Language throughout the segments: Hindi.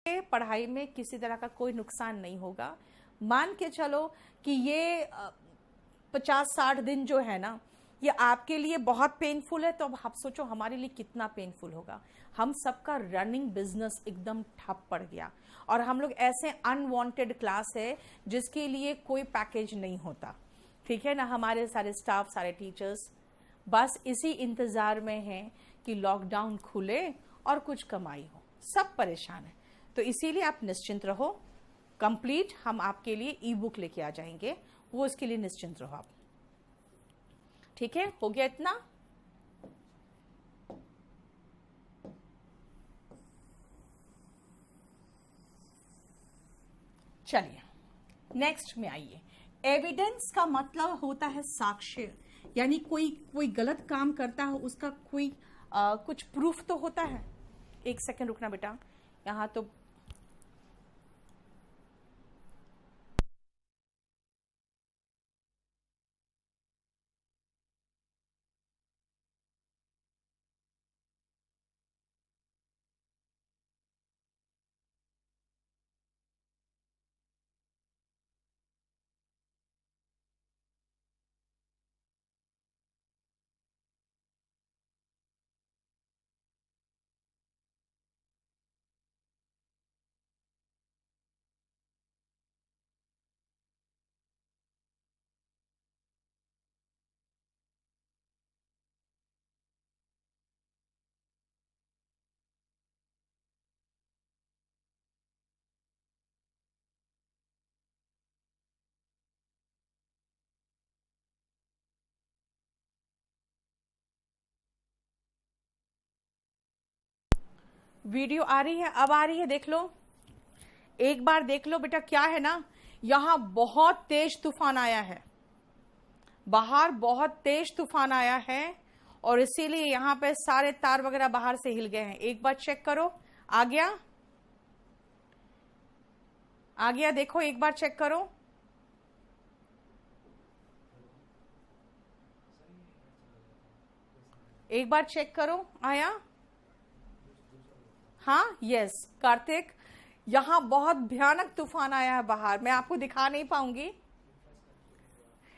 पढ़ाई में किसी तरह का कोई नुकसान नहीं होगा। मान के चलो कि ये 50-60 दिन जो है ना, ये आपके लिए बहुत पेनफुल है, तो अब आप सोचो हमारे लिए कितना पेनफुल होगा। हम सबका रनिंग बिजनेस एकदम ठप पड़ गया, और हम लोग ऐसे अनवांटेड क्लास है जिसके लिए कोई पैकेज नहीं होता, ठीक है ना। हमारे सारे स्टाफ, सारे टीचर्स बस इसी इंतजार में हैं कि लॉकडाउन खुले और कुछ कमाई हो। सब परेशान है, तो इसीलिए आप निश्चिंत रहो। कंप्लीट हम आपके लिए ई बुक लेके आ जाएंगे, वो इसके लिए निश्चिंत रहो आप। ठीक है, हो गया इतना। चलिए नेक्स्ट में आइए। एविडेंस का मतलब होता है साक्ष्य, यानी कोई गलत काम करता है उसका कोई कुछ प्रूफ तो होता है। एक सेकंड रुकना बेटा, यहां तो वीडियो आ रही है, अब आ रही है, देख लो, एक बार देख लो बेटा। क्या है ना, यहां बहुत तेज तूफान आया है, बाहर बहुत तेज तूफान आया है, और इसीलिए यहां पे सारे तार वगैरह बाहर से हिल गए हैं। एक बार चेक करो, आ गया, आ गया, देखो एक बार चेक करो। एक बार चेक करो, आया? हाँ, यस कार्तिक, यहां बहुत भयानक तूफान आया है बाहर, मैं आपको दिखा नहीं पाऊंगी।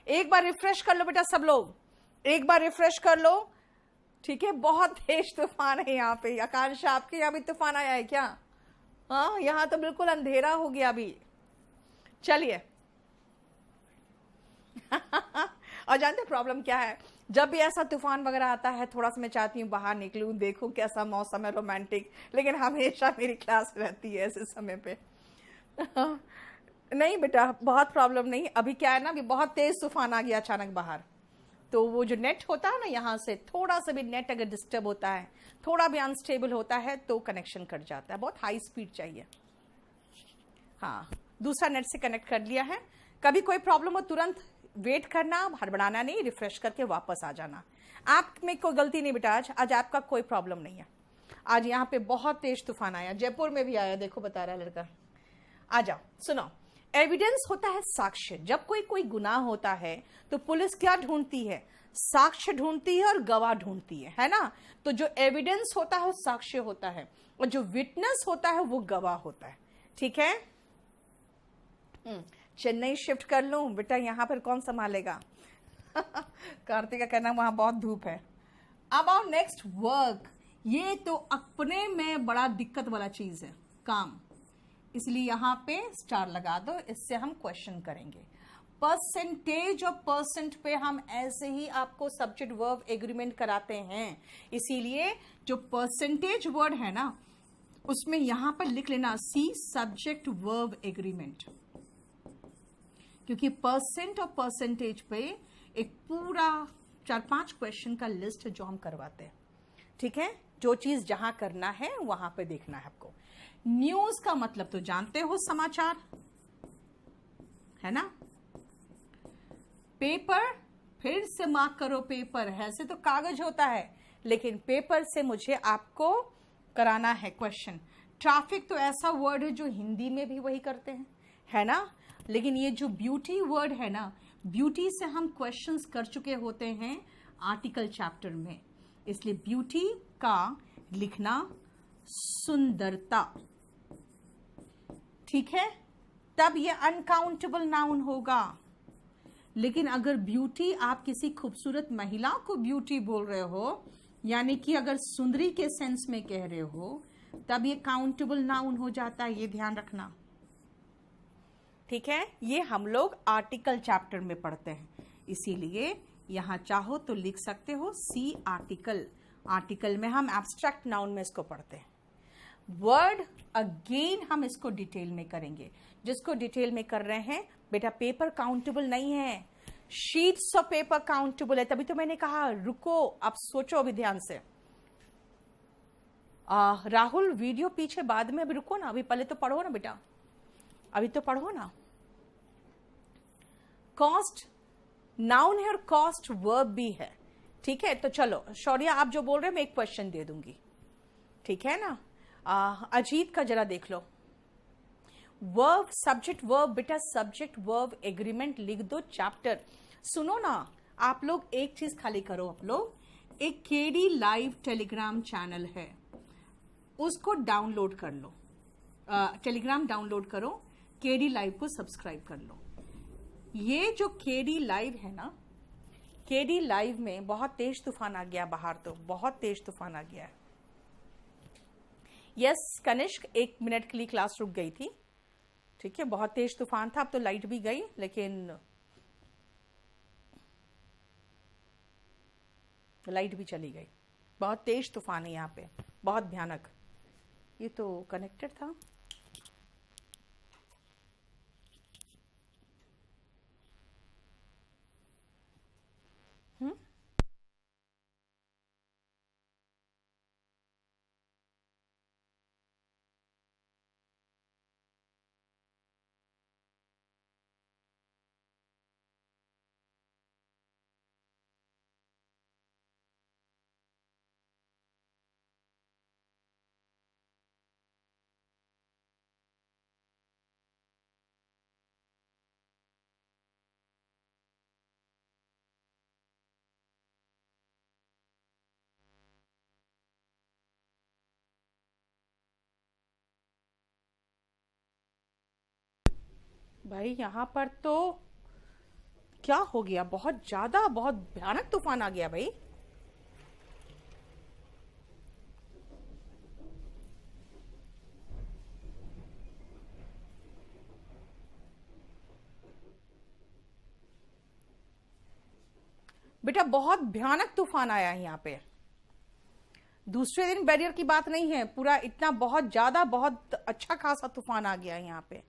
एक बार रिफ्रेश कर लो बेटा सब लोग, एक बार रिफ्रेश कर लो, ठीक है। बहुत तेज तूफान है यहाँ पे। आकांक्षा, आपके यहाँ भी तूफान आया है क्या? हाँ, यहाँ तो बिल्कुल अंधेरा हो गया अभी। चलिए और जानते प्रॉब्लम क्या है, जब भी ऐसा तूफान वगैरह आता है, थोड़ा सा मैं चाहती हूँ बाहर निकलूं, देखूं कैसा मौसम है, रोमांटिक, लेकिन हमेशा मेरी क्लास रहती है ऐसे समय पे। नहीं बेटा, बहुत प्रॉब्लम नहीं। अभी क्या है ना, अभी बहुत तेज तूफान आ गया अचानक बाहर, तो वो जो नेट होता है ना, यहाँ से थोड़ा सा भी नेट अगर डिस्टर्ब होता है, थोड़ा भी अनस्टेबल होता है, तो कनेक्शन कट जाता है। बहुत हाई स्पीड चाहिए। हाँ, दूसरा नेट से कनेक्ट कर लिया है। कभी कोई प्रॉब्लम हो तुरंत वेट करना, हड़बड़ाना नहीं, रिफ्रेश करके वापस आ जाना। आप में कोई गलती नहीं बेटा, आज आपका कोई प्रॉब्लम नहीं है। आज यहाँ पे बहुत तेज तूफान आया, जयपुर में भी आया, देखो बता रहा है लड़का। आ जाओ, सुनो। एविडेंस होता है साक्ष्य। जब कोई गुनाह होता है तो पुलिस क्या ढूंढती है? साक्ष्य ढूंढती है और गवाह ढूंढती है ना। तो जो एविडेंस होता है वो साक्ष्य होता है, और जो विटनेस होता है वो गवाह होता है। ठीक है, चेन्नई शिफ्ट कर लूं बेटा, यहां पर कौन संभालेगा? कार्तिक का कहना वहां बहुत धूप है। अब आओ नेक्स्ट, वर्क। ये तो अपने में बड़ा दिक्कत वाला चीज है, काम, इसलिए यहां पे स्टार लगा दो। इससे हम क्वेश्चन करेंगे। परसेंटेज और परसेंट पे हम ऐसे ही आपको सब्जेक्ट वर्ब एग्रीमेंट कराते हैं, इसीलिए जो परसेंटेज वर्ड है ना, उसमें यहां पर लिख लेना सी सब्जेक्ट वर्ब एग्रीमेंट, क्योंकि परसेंट और परसेंटेज पे एक पूरा 4-5 क्वेश्चन का लिस्ट है जो हम करवाते हैं। ठीक है, जो चीज जहां करना है वहां पे देखना है आपको। न्यूज का मतलब तो जानते हो, समाचार है ना। पेपर, फिर से मार्क करो, पेपर ऐसे तो कागज होता है, लेकिन पेपर से मुझे आपको कराना है क्वेश्चन। ट्रैफिक तो ऐसा वर्ड है जो हिंदी में भी वही करते हैं, है ना। लेकिन ये जो ब्यूटी वर्ड है ना, ब्यूटी से हम क्वेश्चंस कर चुके होते हैं आर्टिकल चैप्टर में, इसलिए ब्यूटी का लिखना सुंदरता, ठीक है, तब ये अनकाउंटेबल नाउन होगा। लेकिन अगर ब्यूटी, आप किसी खूबसूरत महिला को ब्यूटी बोल रहे हो, यानी कि अगर सुंदरी के सेंस में कह रहे हो, तब ये काउंटेबल नाउन हो जाता है, ये ध्यान रखना। ठीक है, ये हम लोग आर्टिकल चैप्टर में पढ़ते हैं, इसीलिए यहां चाहो तो लिख सकते हो सी आर्टिकल। आर्टिकल में हम एब्स्ट्रैक्ट नाउन में इसको पढ़ते हैं। वर्ड अगेन हम इसको डिटेल में करेंगे। जिसको डिटेल में कर रहे हैं, बेटा पेपर काउंटेबल नहीं है, शीट्स ऑफ पेपर काउंटेबल है। तभी तो मैंने कहा रुको, अब सोचो अभी ध्यान से। राहुल वीडियो पीछे बाद में, अभी रुको ना, अभी पहले तो पढ़ो ना बेटा, अभी तो पढ़ो ना। कॉस्ट नाउन है और कॉस्ट वर्ब भी है। ठीक है, तो चलो शौर्या आप जो बोल रहे हैं मैं एक क्वेश्चन दे दूंगी, ठीक है ना। अजीत का जरा देख लो। वर्ब सब्जेक्ट वर्ब, बेटा सब्जेक्ट वर्ब एग्रीमेंट लिख दो चैप्टर। सुनो ना, आप लोग एक चीज खाली करो, आप लोग एक केडी लाइव टेलीग्राम चैनल है, उसको डाउनलोड कर लो। टेलीग्राम डाउनलोड करो, केडी लाइव को सब्सक्राइब कर लो। ये जो केडी लाइव है ना, केडी लाइव में बहुत तेज तूफान आ गया बाहर, तो बहुत तेज तूफान आ गया है। यस कनिष्क, 1 मिनट के लिए क्लास रुक गई थी। ठीक है, बहुत तेज तूफान था, अब तो लाइट भी गई, लेकिन लाइट भी चली गई। बहुत तेज तूफान है यहाँ पे, बहुत भयानक। ये तो कनेक्टेड था। भाई यहाँ पर तो क्या हो गया, बहुत ज्यादा, बहुत भयानक तूफान आ गया भाई। बेटा बहुत भयानक तूफान आया है यहाँ पे। दूसरे दिन बैरियर की बात नहीं है, पूरा इतना बहुत ज्यादा, बहुत अच्छा खासा तूफान आ गया है यहाँ पे।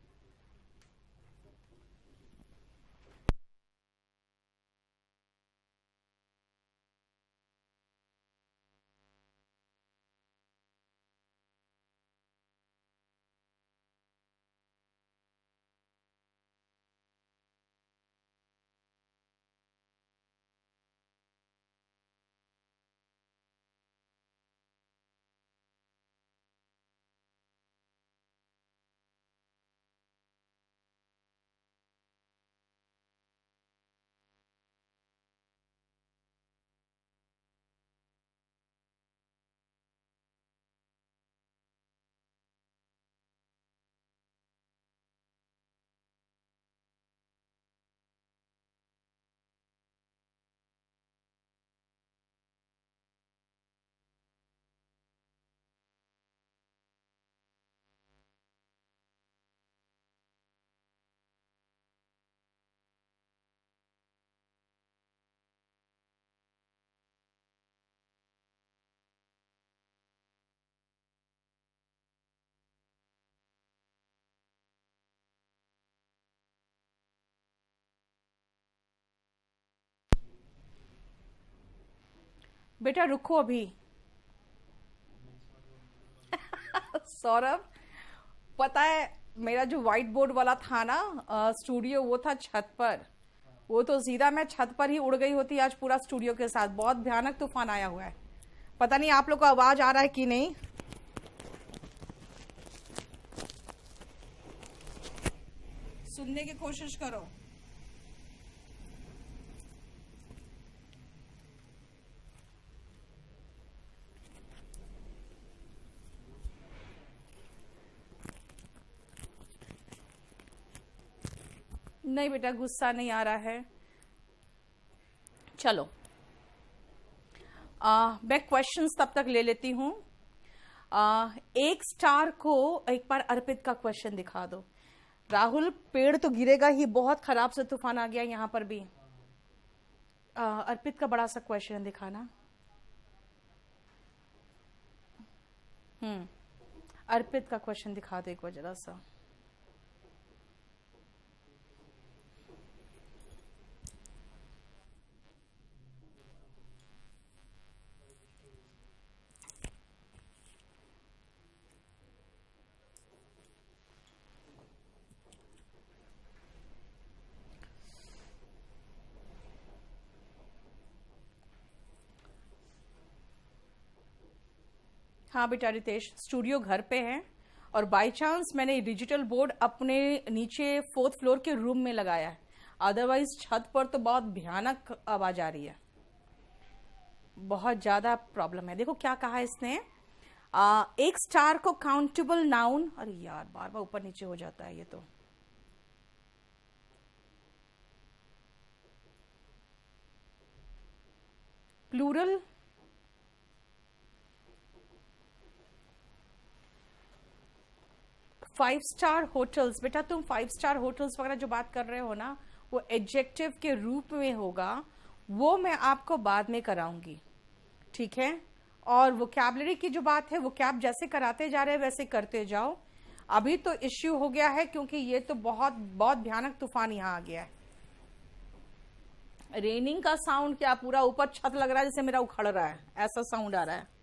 बेटा रुको अभी। सौरभ, पता है मेरा जो व्हाइट बोर्ड वाला था ना स्टूडियो, वो था छत पर। वो तो सीधा मैं छत पर ही उड़ गई होती आज पूरा स्टूडियो के साथ। बहुत भयानक तूफान आया हुआ है। पता नहीं आप लोग को आवाज आ रहा है कि नहीं। सुनने की कोशिश करो। नहीं बेटा, गुस्सा नहीं आ रहा है। चलो मैं क्वेश्चंस तब तक ले लेती हूँ। एक स्टार को एक बार अर्पित का क्वेश्चन दिखा दो। राहुल, पेड़ तो गिरेगा ही, बहुत खराब से तूफान आ गया यहाँ पर भी। अर्पित का बड़ा सा क्वेश्चन दिखाना। अर्पित का क्वेश्चन दिखा दो एक बार जरा सा। हाँ बेटा रितेश, स्टूडियो घर पे है और बाय चांस मैंने डिजिटल बोर्ड अपने नीचे 4th फ्लोर के रूम में लगाया है, अदरवाइज छत पर तो बहुत भयानक आवाज आ रही है, बहुत ज्यादा प्रॉब्लम है। देखो क्या कहा इसने, एक स्टार को काउंटेबल नाउन, अरे यार बार बार ऊपर नीचे हो जाता है ये तो। प्लूरल 5 स्टार होटल्स, बेटा तुम 5 स्टार होटल्स वगैरह जो बात कर रहे हो ना, वो एडजेक्टिव के रूप में होगा, वो मैं आपको बाद में कराऊंगी, ठीक है। और वोकैबुलरी की जो बात है, वो कैब जैसे कराते जा रहे हैं वैसे करते जाओ। अभी तो इश्यू हो गया है क्योंकि ये तो बहुत बहुत भयानक तूफान यहाँ आ गया है। रेनिंग का साउंड क्या, पूरा ऊपर छत लग रहा है जैसे मेरा उखड़ रहा है, ऐसा साउंड आ रहा है।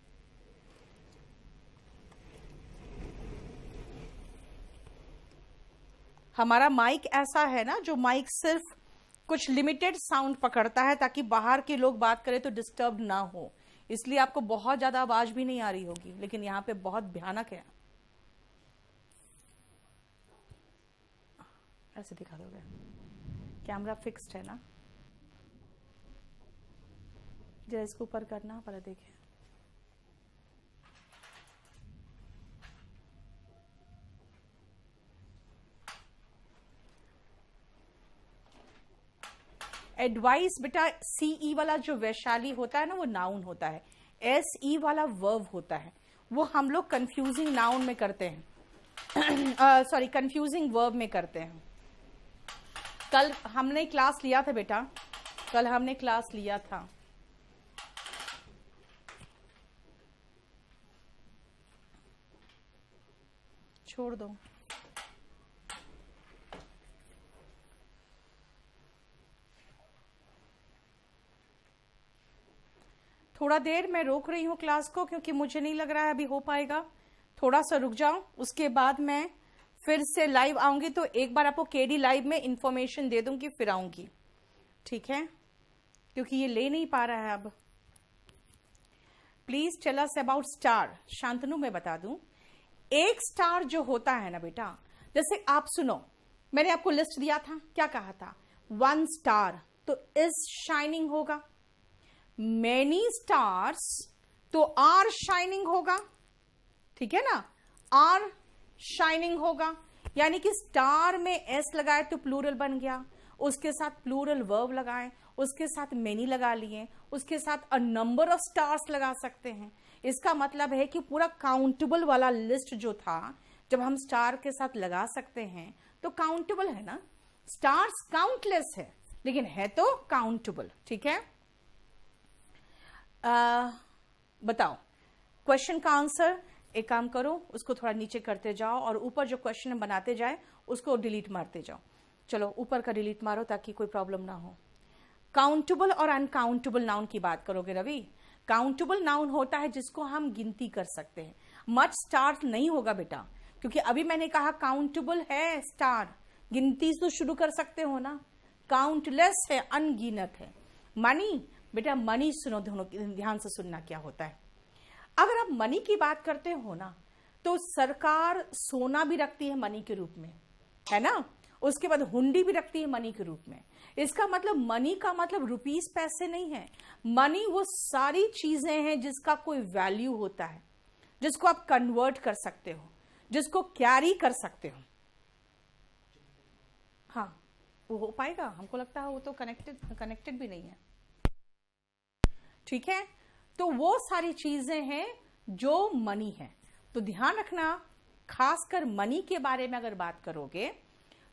हमारा माइक ऐसा है ना, जो माइक सिर्फ कुछ लिमिटेड साउंड पकड़ता है ताकि बाहर के लोग बात करें तो डिस्टर्ब ना हो, इसलिए आपको बहुत ज्यादा आवाज भी नहीं आ रही होगी, लेकिन यहाँ पे बहुत भयानक है। ऐसे दिखा दोगे, कैमरा फिक्स्ड है ना, जरा इसको ऊपर करना, पहले देखें। एडवाइस बेटा, सीई वाला जो वैशाली होता है ना, वो नाउन होता है, एसई वाला वर्ब होता है, वो हम लोग कंफ्यूजिंग नाउन में करते हैं, सॉरी कंफ्यूजिंग वर्ब में करते हैं। कल हमने क्लास लिया था बेटा, कल हमने क्लास लिया था। छोड़ दो, थोड़ा देर मैं रोक रही हूँ क्लास को क्योंकि मुझे नहीं लग रहा है अभी हो पाएगा, थोड़ा सा रुक जाओ, उसके बाद मैं फिर से लाइव आऊंगी, तो एक बार आपको केडी लाइव में इंफॉर्मेशन दे दूंगी फिर आऊंगी, ठीक है, क्योंकि ये ले नहीं पा रहा है अब। Please tell us about star. Shantanu मैं बता दूं, एक स्टार जो होता है ना बेटा, जैसे आप सुनो, मैंने आपको लिस्ट दिया था, क्या कहा था, 1 स्टार तो इज शाइनिंग होगा, मैनी स्टार्स तो आर शाइनिंग होगा, ठीक है ना, आर शाइनिंग होगा, यानी कि स्टार में एस लगाए तो प्लूरल बन गया, उसके साथ प्लूरल वर्ब लगाए, उसके साथ मेनी लगा लिए, उसके साथ अ नंबर ऑफ स्टार्स लगा सकते हैं। इसका मतलब है कि पूरा काउंटेबल वाला लिस्ट जो था, जब हम स्टार के साथ लगा सकते हैं तो काउंटेबल है ना, स्टार्स काउंटलेस है लेकिन है तो काउंटेबल, ठीक है। बताओ क्वेश्चन का आंसर, एक काम करो उसको थोड़ा नीचे करते जाओ और ऊपर जो क्वेश्चन बनाते जाए उसको डिलीट मारते जाओ। चलो ऊपर का डिलीट मारो ताकि कोई प्रॉब्लम ना हो। काउंटेबल और अनकाउंटेबल नाउन की बात करोगे रवि। काउंटेबल नाउन होता है जिसको हम गिनती कर सकते हैं, मच स्टार नहीं होगा बेटा, क्योंकि अभी मैंने कहा काउंटेबल है स्टार, गिनती तो शुरू कर सकते हो ना, काउंटलेस है, अनगिनत है। मनी बेटा, मनी सुनो, दोनों ध्यान से सुनना क्या होता है। अगर आप मनी की बात करते हो ना, तो सरकार सोना भी रखती है मनी के रूप में, है ना, उसके बाद हुंडी भी रखती है मनी के रूप में। इसका मतलब मनी का मतलब रुपीस पैसे नहीं है, मनी वो सारी चीजें हैं जिसका कोई वैल्यू होता है, जिसको आप कन्वर्ट कर सकते हो, जिसको कैरी कर सकते हो। हाँ वो हो पाएगा? हमको लगता है वो तो कनेक्टेड भी नहीं है। ठीक है, तो वो सारी चीजें हैं जो मनी है। तो ध्यान रखना, खासकर मनी के बारे में अगर बात करोगे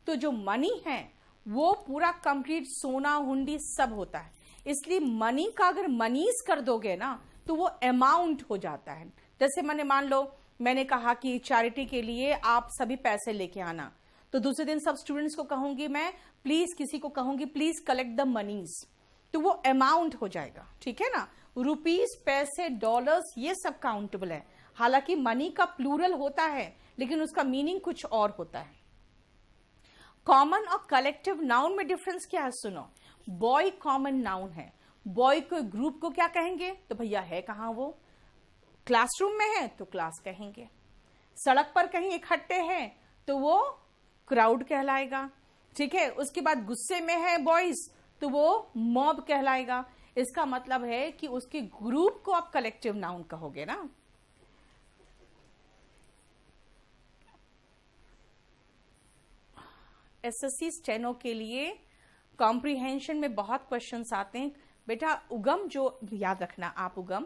तो जो मनी है वो पूरा कंप्लीट सोना हुंडी सब होता है। इसलिए मनी का अगर मनीज कर दोगे ना तो वो अमाउंट हो जाता है। जैसे मान लो मैंने कहा कि चैरिटी के लिए आप सभी पैसे लेके आना, तो दूसरे दिन सब स्टूडेंट्स को कहूंगी मैं, प्लीज किसी को कहूंगी प्लीज कलेक्ट द मनीज, तो वो अमाउंट हो जाएगा। ठीक है ना, रुपीस, पैसे, डॉलर्स, ये सब काउंटेबल है। हालांकि मनी का प्लूरल होता है लेकिन उसका मीनिंग कुछ और होता है। कॉमन और कलेक्टिव नाउन में डिफरेंस क्या है? सुनो, बॉय कॉमन नाउन है। बॉय को ग्रुप को क्या कहेंगे? तो भैया है कहां वो? क्लासरूम में है तो क्लास कहेंगे। सड़क पर कहीं इकट्ठे हैं तो वो क्राउड कहलाएगा। ठीक है, उसके बाद गुस्से में है बॉयज तो वो मॉब कहलाएगा। इसका मतलब है कि उसके ग्रुप को आप कलेक्टिव नाउन कहोगे ना। एसएससी स्टेनो के लिए कॉम्प्रिहेंशन में बहुत क्वेश्चंस आते हैं बेटा। उगम जो याद रखना, आप उगम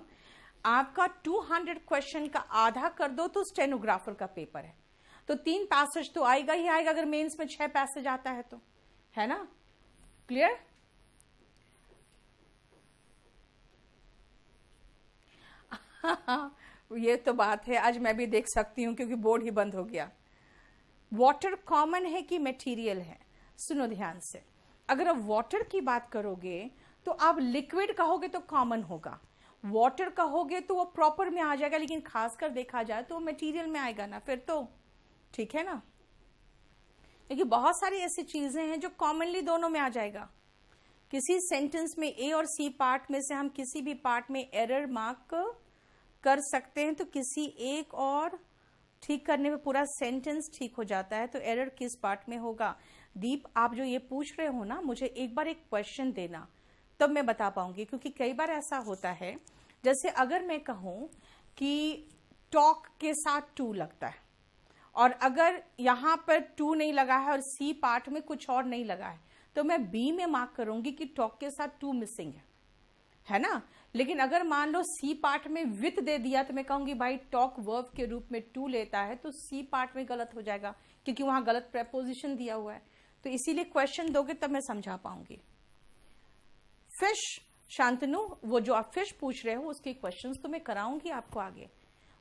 आपका 200 क्वेश्चन का आधा कर दो तो स्टेनोग्राफर का पेपर है, तो 3 पैसेज तो आएगा ही आएगा अगर मेंस में 6 पैसेज आता है तो, है ना? क्लियर? ये तो बात है, आज मैं भी देख सकती हूं क्योंकि बोर्ड ही बंद हो गया। वाटर कॉमन है कि मटेरियल है? सुनो ध्यान से, अगर आप वाटर की बात करोगे तो आप लिक्विड कहोगे तो कॉमन होगा, वाटर कहोगे तो वो प्रॉपर में आ जाएगा, लेकिन खासकर देखा जाए तो मटेरियल में आएगा ना फिर तो। ठीक है ना, क्योंकि बहुत सारी ऐसी चीजें हैं जो कॉमनली दोनों में आ जाएगा। किसी सेंटेंस में ए और सी पार्ट में से हम किसी भी पार्ट में एरर मार्क कर सकते हैं तो किसी एक और ठीक करने में पूरा सेंटेंस ठीक हो जाता है। तो एरर किस पार्ट में होगा? दीप, आप जो ये पूछ रहे हो ना, मुझे एक बार एक क्वेश्चन देना तब मैं बता पाऊंगी, क्योंकि कई बार ऐसा होता है, जैसे अगर मैं कहूं कि टॉक के साथ टू लगता है और अगर यहां पर टू नहीं लगा है और सी पार्ट में कुछ और नहीं लगा है तो मैं बी में मार्क करूंगी कि टॉक के साथ टू मिसिंग है ना। लेकिन अगर मान लो सी पार्ट में विथ दे दिया तो मैं कहूंगी भाई टॉक वर्ब के रूप में टू लेता है, तो सी पार्ट में गलत हो जाएगा क्योंकि वहां गलत प्रेपोजिशन दिया हुआ है। तो इसीलिए क्वेश्चन दोगे तब मैं समझा पाऊंगी। फिश, शांतनु, वो जो आप फिश पूछ रहे हो उसके क्वेश्चंस तो मैं कराऊंगी आपको आगे,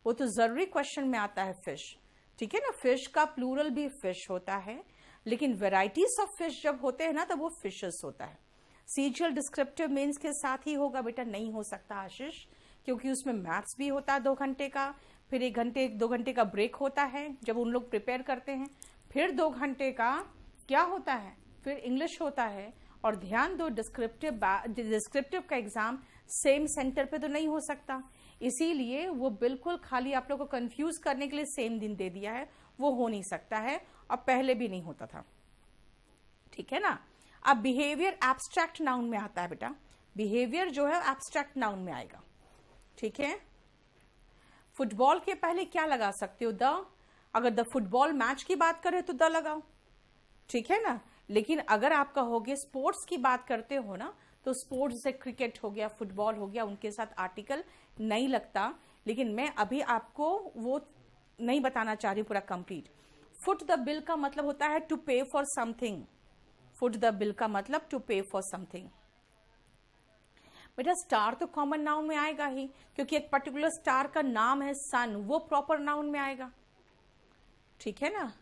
वो तो जरूरी क्वेश्चन में आता है फिश। ठीक है ना, फिश का प्लूरल भी फिश होता है, लेकिन वेराइटीज ऑफ फिश जब होते हैं ना तब वो फिशेस होता है। सीजियल डिस्क्रिप्टिव मीन्स के साथ ही होगा बेटा, नहीं हो सकता आशीष, क्योंकि उसमें मैथ्स भी होता है 2 घंटे का, फिर 2 घंटे का ब्रेक होता है जब उन लोग प्रिपेयर करते हैं, फिर 2 घंटे का क्या होता है, फिर इंग्लिश होता है। और ध्यान दो, डिस्क्रिप्टिव का एग्जाम सेम सेंटर पे तो नहीं हो सकता, इसीलिए वो बिल्कुल खाली आप लोग को कंफ्यूज करने के लिए सेम दिन दे दिया है, वो हो नहीं सकता है और पहले भी नहीं होता था। ठीक है ना। अब बिहेवियर एब्स्ट्रैक्ट नाउन में आता है बेटा, बिहेवियर जो है एब्स्ट्रैक्ट नाउन में आएगा। ठीक है, फुटबॉल के पहले क्या लगा सकते हो? द। अगर द फुटबॉल मैच की बात करें तो द लगाओ। ठीक है ना, लेकिन अगर आप कहोगे स्पोर्ट्स की बात करते हो ना तो स्पोर्ट्स से क्रिकेट हो गया, फुटबॉल हो गया, उनके साथ आर्टिकल नहीं लगता। लेकिन मैं अभी आपको वो नहीं बताना चाह रही पूरा कंप्लीट। फुट द बिल का मतलब होता है टू पे for something. Foot the bill का मतलब टू पे फॉर समथिंग। बेटा स्टार तो कॉमन नाउन में आएगा ही, क्योंकि एक पर्टिकुलर स्टार का नाम है सन, वो प्रॉपर नाउन में आएगा। ठीक है ना।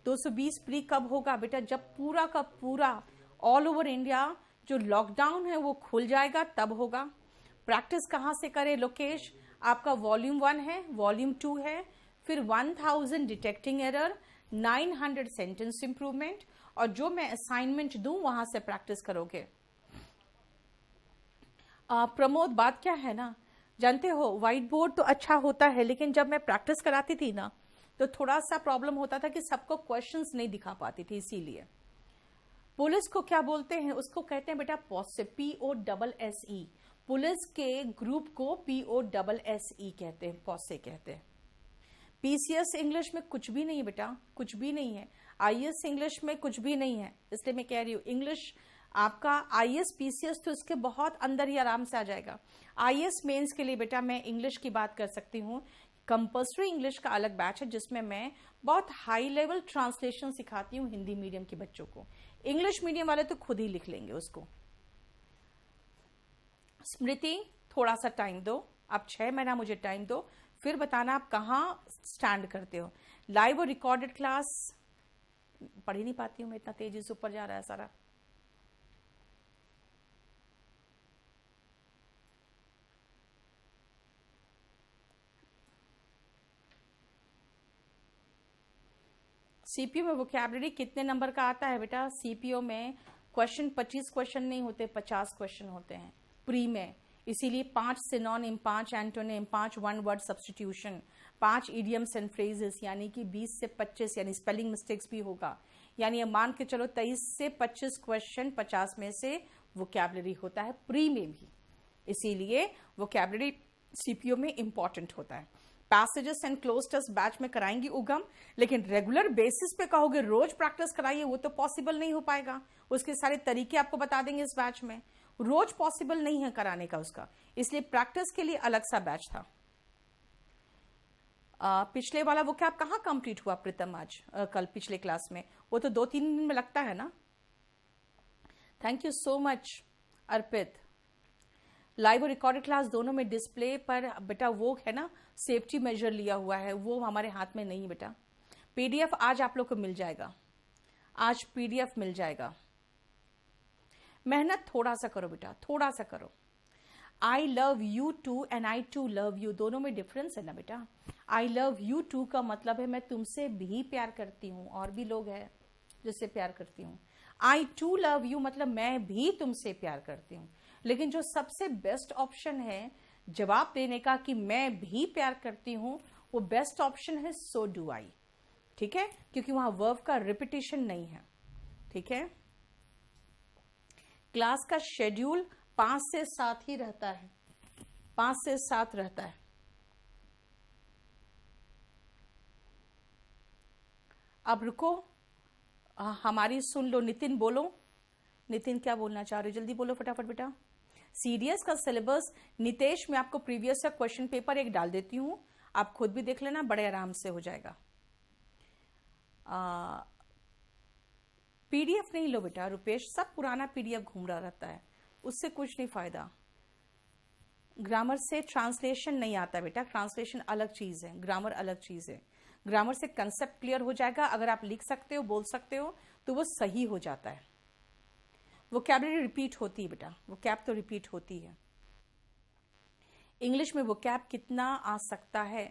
220 प्री कब होगा बेटा? जब पूरा का पूरा ऑल ओवर इंडिया जो लॉकडाउन है वो खुल जाएगा तब होगा। प्रैक्टिस कहां से करें लोकेश? आपका वॉल्यूम 1 है, वॉल्यूम 2 है, फिर 1000 डिटेक्टिंग एरर, 900 सेंटेंस इंप्रूवमेंट, और जो मैं असाइनमेंट दूं वहां से प्रैक्टिस करोगे। प्रमोद, बात क्या है ना, जानते हो व्हाइट बोर्ड तो अच्छा होता है, लेकिन जब मैं प्रैक्टिस कराती थी ना तो थोड़ा सा प्रॉब्लम होता था कि सबको क्वेश्चंस नहीं दिखा पाती थी। इसीलिए पुलिस को क्या बोलते हैं? उसको कहते हैं बेटा पोस्से, POSSE। पुलिस के ग्रुप को POSSE कहते हैं, पोस्से कहते हैं। पीसीएस इंग्लिश में कुछ भी नहीं है बेटा, कुछ भी नहीं है। आईएएस इंग्लिश में कुछ भी नहीं है, इसलिए मैं कह रही हूँ इंग्लिश आपका आईएएस पीसीएस तो इसके बहुत अंदर ही आराम से आ जाएगा। आईएएस मेंस के लिए बेटा मैं इंग्लिश की बात कर सकती हूँ। कंपल्सरी इंग्लिश का अलग बैच है जिसमें मैं बहुत हाई लेवल ट्रांसलेशन सिखाती हूँ हिंदी मीडियम के बच्चों को। इंग्लिश मीडियम वाले तो खुद ही लिख लेंगे उसको। स्मृति थोड़ा सा टाइम दो, आप 6 महीना मुझे टाइम दो, फिर बताना आप कहाँ स्टैंड करते हो। लाइव और रिकॉर्डेड क्लास पढ़ ही नहीं पाती हूँ मैं, इतना तेजी से ऊपर जा रहा है सारा। सीपीओ में वोकैबुलरी कितने नंबर का आता है बेटा? सीपीओ में क्वेश्चन 25 क्वेश्चन नहीं होते, 50 क्वेश्चन होते हैं प्री में। इसीलिए 5 synonym, 5 antonym, 5 one word substitution, 5 idioms and phrases, यानी कि 20 से 25, यानी स्पेलिंग मिस्टेक्स भी होगा। यानी मान के चलो 23 से 25 क्वेश्चन 50 में से वोकैबुलरी होता है प्री में भी। इसीलिए वोकैबुलरी सीपीओ में इंपॉर्टेंट होता है। Passages and cloze test batch में कराएंगी उगम, लेकिन रेगुलर बेसिस पे कहोगे रोज प्रैक्टिस कराइए, वो तो पॉसिबल नहीं हो पाएगा। उसके सारे तरीके आपको बता देंगे इस बैच में, रोज पॉसिबल नहीं है कराने का उसका, इसलिए प्रैक्टिस के लिए अलग सा बैच था। पिछले वाला वो क्या आप कहाँ कंप्लीट हुआ प्रीतम आज कल पिछले क्लास में? वो तो 2-3 दिन में लगता है ना। Thank you so much Arpit. Live और रिकॉर्डेड क्लास दोनों में डिस्प्ले पर बेटा वो है ना, सेफ्टी मेजर लिया हुआ है, वो हमारे हाथ में नहीं बेटा। पीडीएफ आज आप लोग को मिल जाएगा, आज पीडीएफ मिल जाएगा। मेहनत थोड़ा सा करो बेटा, थोड़ा सा करो। I love you too and I too love you, दोनों में डिफरेंस है ना बेटा। आई लव यू टू का मतलब है मैं तुमसे भी प्यार करती हूँ, और भी लोग हैं जिससे प्यार करती हूँ। आई टू लव यू मतलब मैं भी तुमसे प्यार करती हूँ। लेकिन जो सबसे बेस्ट ऑप्शन है जवाब देने का कि मैं भी प्यार करती हूं, वो बेस्ट ऑप्शन है सो डू आई। ठीक है, क्योंकि वहां वर्ब का रिपीटिशन नहीं है। ठीक है, क्लास का शेड्यूल 5 से 7 ही रहता है, 5 से 7 रहता है। अब रुको, हमारी सुन लो। नितिन बोलो, नितिन क्या बोलना चाह रहे हो? जल्दी बोलो फटाफट बेटा। सीडीएस का सिलेबस नितेश मैं आपको प्रीवियस का क्वेश्चन पेपर एक डाल देती हूँ, आप खुद भी देख लेना, बड़े आराम से हो जाएगा। पीडीएफ नहीं लो बेटा रुपेश, सब पुराना पीडीएफ घूम रहा रहता है, उससे कुछ नहीं फायदा। ग्रामर से ट्रांसलेशन नहीं आता बेटा, ट्रांसलेशन अलग चीज है, ग्रामर अलग चीज है। ग्रामर से कंसेप्ट क्लियर हो जाएगा, अगर आप लिख सकते हो, बोल सकते हो, तो वो सही हो जाता है। वोकैबुलरी रिपीट होती है बेटा, वोकैब तो रिपीट होती है। इंग्लिश में वोकैब कितना आ सकता है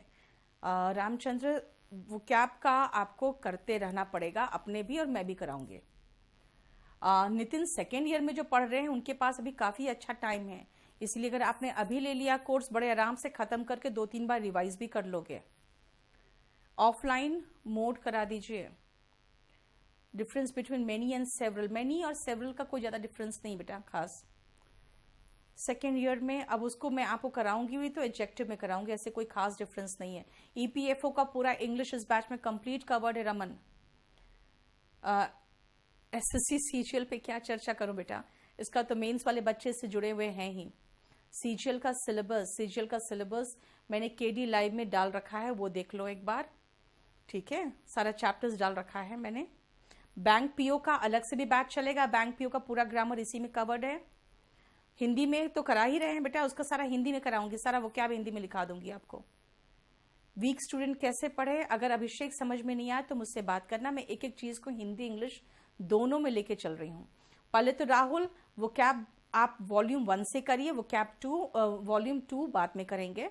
रामचंद्र? वोकैब का आपको करते रहना पड़ेगा, अपने भी और मैं भी कराऊंगे। नितिन सेकेंड ईयर में जो पढ़ रहे हैं उनके पास अभी काफी अच्छा टाइम है, इसलिए अगर आपने अभी ले लिया कोर्स, बड़े आराम से खत्म करके 2-3 बार रिवाइज भी कर लोगे। ऑफलाइन मोड करा दीजिए। Difference between many and several, many और सेवरल का कोई ज्यादा डिफरेंस नहीं बेटा खास सेकेंड ईयर में। अब उसको मैं आपको कराऊंगी भी तो एडजेक्टिव में कराऊंगी, ऐसे कोई खास डिफरेंस नहीं है। ईपीएफओ का पूरा इंग्लिश इस बैच में कंप्लीट कवर्ड है। रमन, एसएससी सीजीएल पे क्या चर्चा करूं बेटा, इसका तो मेंस वाले बच्चे से जुड़े हुए हैं ही। सीजीएल का सिलेबस मैंने केडी लाइव में डाल रखा है, वो देख लो एक बार। ठीक है, सारा चैप्टर्स डाल रखा है मैंने। बैंक पीओ का अलग से भी बैच चलेगा, बैंक पीओ का पूरा ग्रामर इसी में कवर्ड है। हिंदी में तो करा ही रहे हैं बेटा, उसका सारा हिंदी में कराऊंगी, सारा वो क्या हिंदी में लिखा दूंगी आपको। वीक स्टूडेंट कैसे पढ़े? अगर अभिषेक समझ में नहीं आया तो मुझसे बात करना, मैं एक एक चीज को हिंदी इंग्लिश दोनों में लेके चल रही हूँ। पहले तो राहुल वो कैब आप वॉल्यूम 1 से करिए, वो कैब 2 वॉल्यूम 2 बाद में करेंगे।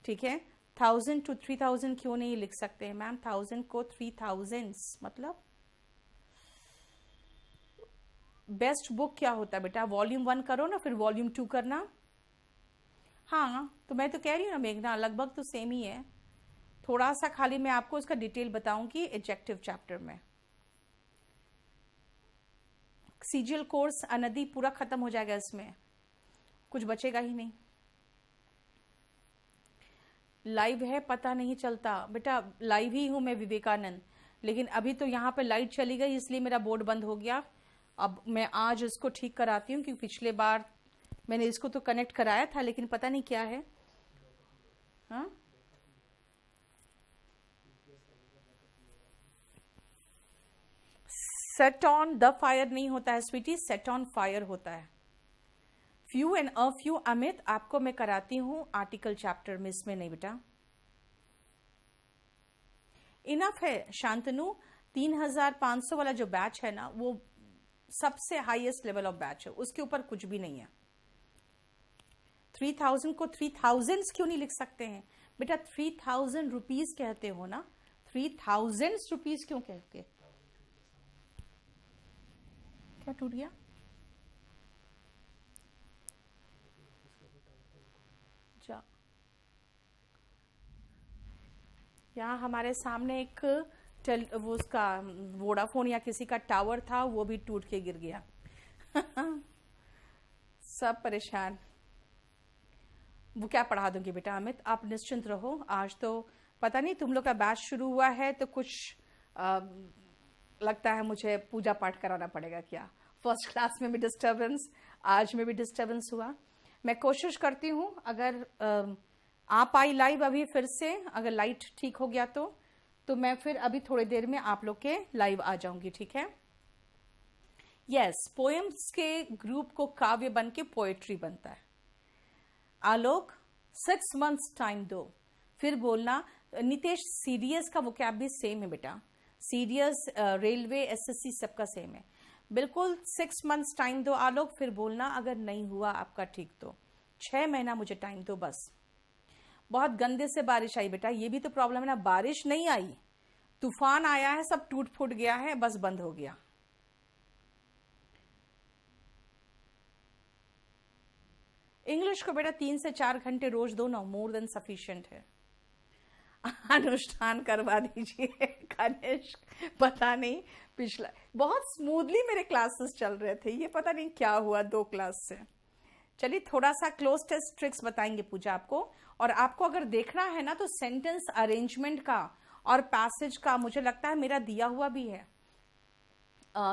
ठीक है, 1000 to 3000 क्यों नहीं लिख सकते हैं मैम? 1000 को 3000 मतलब बेस्ट बुक क्या होता है बेटा? वॉल्यूम 1 करो ना, फिर वॉल्यूम 2 करना। हाँ, तो मैं तो कह रही हूँ ना मेघना, लगभग तो सेम ही है, थोड़ा सा खाली मैं आपको उसका डिटेल बताऊंगी एडजेक्टिव चैप्टर में। सीजीएल कोर्स अनदी पूरा खत्म हो जाएगा, इसमें कुछ बचेगा ही नहीं। लाइव है पता नहीं चलता बेटा, लाइव ही हूं मैं विवेकानंद, लेकिन अभी तो यहाँ पे लाइट चली गई इसलिए मेरा बोर्ड बंद हो गया। अब मैं आज इसको ठीक कराती हूँ क्योंकि पिछले बार मैंने इसको तो कनेक्ट कराया था लेकिन पता नहीं क्या है। हाँ सेट ऑन द फायर नहीं होता है स्वीटी, सेट ऑन फायर होता है। Few and a few Amit आपको मैं कराती हूं आर्टिकल चैप्टर में, इसमें नहीं बेटा। इनफ है शांतनु, 3500 वाला जो बैच है ना वो सबसे हाईएस्ट लेवल ऑफ बैच है, उसके ऊपर कुछ भी नहीं है। 3000 को 3000 क्यों नहीं लिख सकते हैं बेटा? 3000 रुपीज कहते हो ना, 3000 रुपीज क्यों कहते? क्या टूट गया? जा यहाँ हमारे सामने एक वो उसका वोडाफोन या किसी का टावर था, वो भी टूट के गिर गया। सब परेशान। वो क्या पढ़ा दूंगी बेटा अमित, आप निश्चिंत रहो। आज तो पता नहीं तुम लोग का बैच शुरू हुआ है तो कुछ लगता है मुझे पूजा पाठ कराना पड़ेगा क्या। फर्स्ट क्लास में भी डिस्टर्बेंस, आज में भी डिस्टर्बेंस हुआ। मैं कोशिश करती हूँ अगर आप आई लाइव अभी फिर से, अगर लाइट ठीक हो गया तो मैं फिर अभी थोड़ी देर में आप लोग के लाइव आ जाऊंगी, ठीक है। यस, पोएम्स के ग्रुप को काव्य बन के पोएट्री बनता है। आलोक 6 months टाइम दो, फिर बोलना। नितेश सीडीएस का वोकैब सेम है बेटा, सीडीएस रेलवे एसएससी सबका सेम है बिल्कुल। 6 months टाइम दो आलोक, फिर बोलना अगर नहीं हुआ आपका ठीक तो 6 महीना मुझे टाइम दो बस। बहुत गंदे से बारिश आई बेटा, ये भी तो प्रॉब्लम है ना, बारिश नहीं आई, तूफान आया है, सब टूट फूट गया है, बस बंद हो गया। इंग्लिश को बेटा 3 से 4 घंटे रोज दो ना, मोर देन सफिशिएंट है। अनुष्ठान करवा दीजिए कनिष्क। पता नहीं पिछला बहुत स्मूथली मेरे क्लासेस चल रहे थे, ये पता नहीं क्या हुआ 2 क्लास से। चलिए थोड़ा सा क्लोज टेस्ट ट्रिक्स बताएंगे पूजा आपको। और आपको अगर देखना है ना तो सेंटेंस अरेंजमेंट का और पैसेज का मुझे लगता है मेरा दिया हुआ भी है।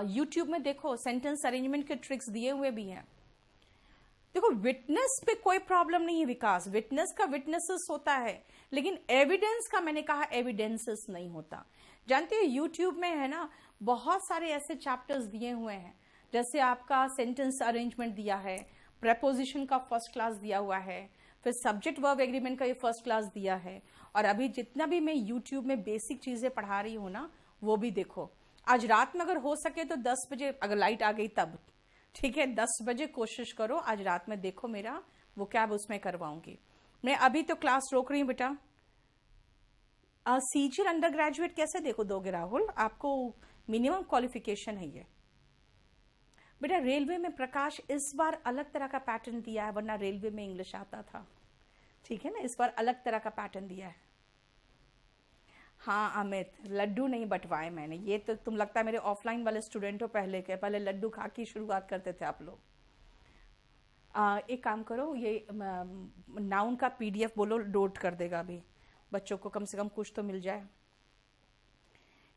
यूट्यूब में देखो सेंटेंस अरेंजमेंट के ट्रिक्स दिए हुए भी हैं। देखो विटनेस पे कोई प्रॉब्लम नहीं है विकास, विटनेस का विटनेसेस होता है, लेकिन एविडेंस का मैंने कहा एविडेंसेस नहीं होता। जानते हैं यूट्यूब में है ना बहुत सारे ऐसे चैप्टर्स दिए हुए हैं, जैसे आपका सेंटेंस अरेंजमेंट दिया है, प्रेपोजिशन का फर्स्ट क्लास दिया हुआ है, फिर सब्जेक्ट वर्ब एग्रीमेंट का ये फर्स्ट क्लास दिया है। और अभी जितना भी मैं यूट्यूब में बेसिक चीजें पढ़ा रही हूँ ना वो भी देखो। आज रात में अगर हो सके तो 10 बजे, अगर लाइट आ गई तब ठीक है, 10 बजे कोशिश करो आज रात में देखो, मेरा वो कैब उसमें करवाऊंगी मैं। अभी तो क्लास रोक रही हूँ बेटा। सीजीएल अंडर ग्रेजुएट कैसे देखो दोगे राहुल, आपको मिनिमम क्वालिफिकेशन है ये बेटा। रेलवे में प्रकाश इस बार अलग तरह का पैटर्न दिया है, वरना रेलवे में इंग्लिश आता था, ठीक है ना, इस बार अलग तरह का पैटर्न दिया है। हाँ अमित, लड्डू नहीं बंटवाए मैंने, ये तो तुम लगता है मेरे ऑफलाइन वाले स्टूडेंट हो पहले के, पहले लड्डू खा की शुरुआत करते थे आप लोग। एक काम करो, ये नाउन का पीडीएफ बोलो नोट कर देगा अभी, बच्चों को कम से कम कुछ तो मिल जाए।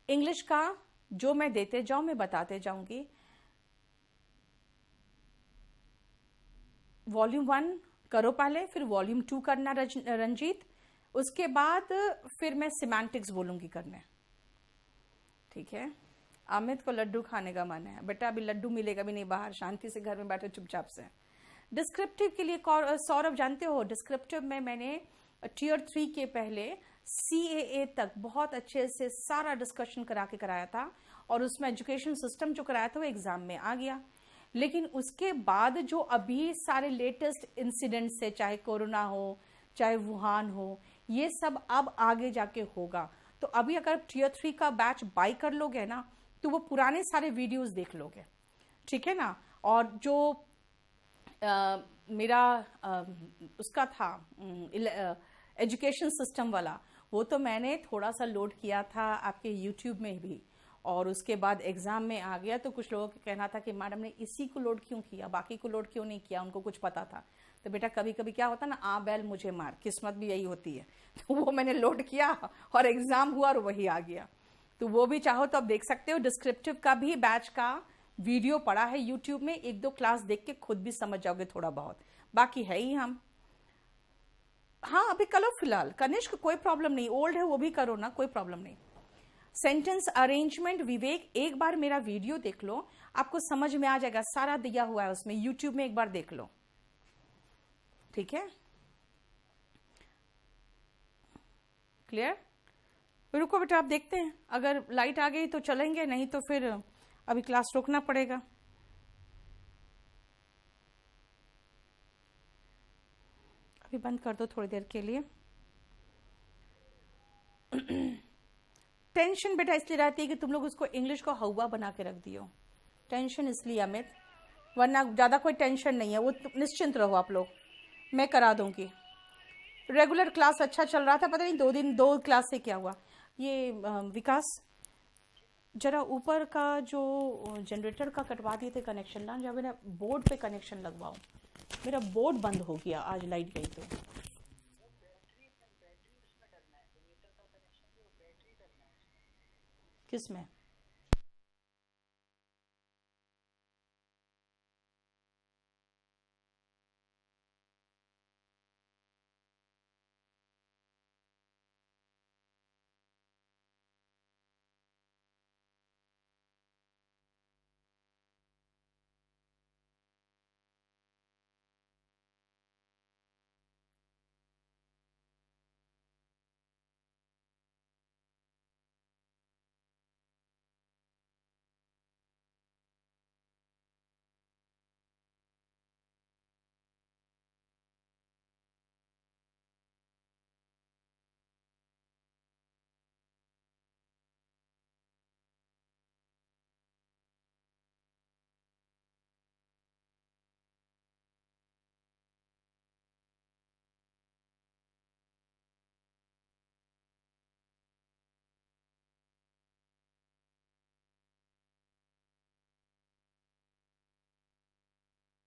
इंग्लिश का जो मैं देते जाऊं मैं बताते जाऊंगी। वॉल्यूम 1 करो पहले, फिर वॉल्यूम 2 करना रंजीत, उसके बाद फिर मैं सिमेंटिक्स बोलूंगी करने, ठीक है। अमित को लड्डू खाने का मन है बेटा, अभी लड्डू मिलेगा भी नहीं बाहर, शांति से घर में बैठे चुपचाप से। डिस्क्रिप्टिव के लिए सौरभ जानते हो, डिस्क्रिप्टिव में मैंने टियर 3 के पहले CAA तक बहुत अच्छे से सारा डिस्कशन करा के कराया था, और उसमें एजुकेशन सिस्टम जो कराया था वो एग्जाम में आ गया। लेकिन उसके बाद जो अभी सारे लेटेस्ट इंसिडेंट्स है, चाहे कोरोना हो चाहे वुहान हो, ये सब अब आगे जाके होगा। तो अभी अगर टियर 3 का बैच बाय कर लोगे ना तो वो पुराने सारे वीडियोस देख लोगे, ठीक है ना। और जो मेरा उसका था एजुकेशन सिस्टम वाला, वो तो मैंने थोड़ा सा लोड किया था आपके यूट्यूब में भी, और उसके बाद एग्जाम में आ गया। तो कुछ लोगों का कहना था कि मैडम ने इसी को लोड क्यों किया, बाकी को लोड क्यों नहीं किया, उनको कुछ पता था। तो बेटा कभी कभी क्या होता है ना, आ बैल मुझे मार, किस्मत भी यही होती है। तो वो मैंने लोड किया और एग्जाम हुआ और वही आ गया। तो वो भी चाहो तो आप देख सकते हो। डिस्क्रिप्टिव का भी बैच का वीडियो पड़ा है यूट्यूब में, 1-2 क्लास देख के खुद भी समझ जाओगे थोड़ा बहुत, बाकी है ही हम। हाँ अभी करो फिलहाल कनिष्क, कोई प्रॉब्लम नहीं, ओल्ड है वो भी करो ना, कोई प्रॉब्लम नहीं। सेंटेंस अरेंजमेंट विवेक, एक बार मेरा वीडियो देख लो, आपको समझ में आ जाएगा, सारा दिया हुआ है उसमें, यूट्यूब में एक बार देख लो, ठीक है? क्लियर? रुको बेटा, आप देखते हैं, अगर लाइट आ गई तो चलेंगे, नहीं तो फिर अभी क्लास रोकना पड़ेगा। अभी बंद कर दो थोड़ी देर के लिए। टेंशन बेटा इसलिए रहती है कि तुम लोग उसको इंग्लिश को हवा बना के रख दियो। टेंशन इसलिए अमित, वरना ज़्यादा कोई टेंशन नहीं है, वो निश्चिंत रहो आप लोग, मैं करा दूंगी। रेगुलर क्लास अच्छा चल रहा था, पता नहीं 2 क्लास से क्या हुआ। ये विकास जरा ऊपर का जो जनरेटर का कटवा दिए थे कनेक्शन ना, जब मेरा बोर्ड पे कनेक्शन लगवाओ, मेरा बोर्ड बंद हो गया आज लाइट गई तो। किस में?